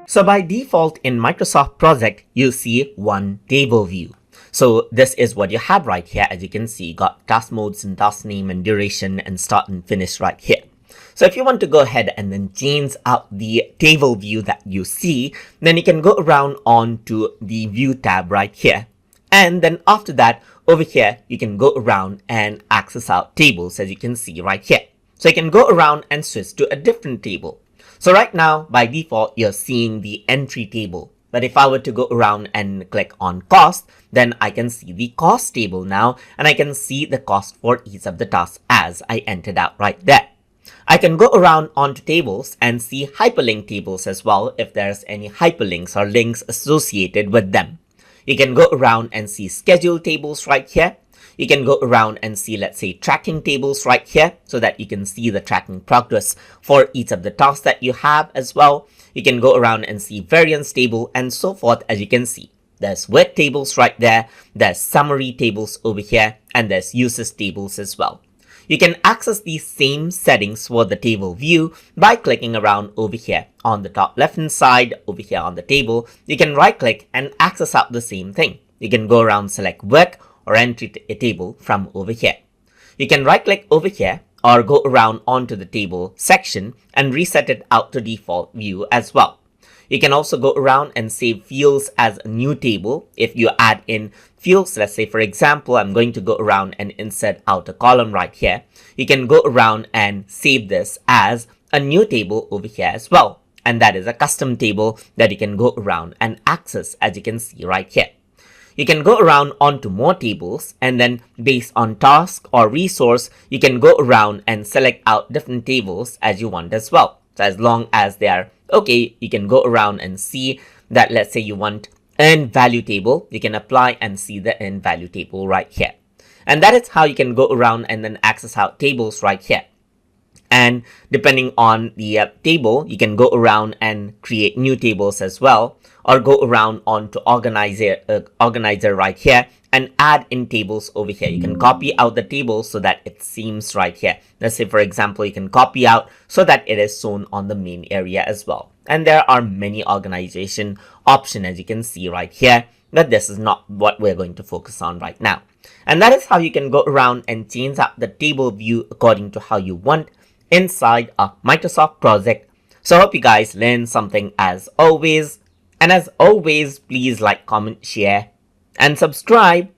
So by default in Microsoft Project, you see one table view. So this is what you have right here. As you can see, you got task modes and task name and duration and start and finish right here. So if you want to go ahead and then change out the table view that you see, then you can go around onto the view tab right here. And then after that, over here, you can go around and access out tables, as you can see right here. So you can go around and switch to a different table. So right now, by default, you're seeing the entry table. But if I were to go around and click on cost, then I can see the cost table now, and I can see the cost for each of the tasks as I entered out right there. I can go around onto tables and see hyperlink tables as well if there's any hyperlinks or links associated with them. You can go around and see schedule tables right here. You can go around and see, let's say, tracking tables right here so that you can see the tracking progress for each of the tasks that you have as well. You can go around and see variance table and so forth. As you can see, there's web tables right there, there's summary tables over here, and there's uses tables as well. You can access these same settings for the table view by clicking around over here on the top left hand side. Over here on the table, you can right click and access out the same thing. You can go around, select work or entry a table from over here. You can right click over here or go around onto the table section and reset it out to default view as well. You can also go around and save fields as a new table. If you add in fields, let's say for example, I'm going to go around and insert out a column right here. You can go around and save this as a new table over here as well. And that is a custom table that you can go around and access, as you can see right here. You can go around onto more tables, and then based on task or resource, you can go around and select out different tables as you want as well. So as long as they are okay, you can go around and see that, let's say you want earned value table, you can apply and see the earned value table right here. And that is how you can go around and then access out tables right here. And depending on the table, you can go around and create new tables as well, or go around onto organizer right here and add in tables over here. You can copy out the table so that it seems right here. Let's say, for example, you can copy out so that it is shown on the main area as well. And there are many organization options, as you can see right here, but this is not what we're going to focus on right now. And that is how you can go around and change up the table view according to how you want inside a Microsoft project. So I hope you guys learned something as always. And as always, please like, comment, share, and subscribe.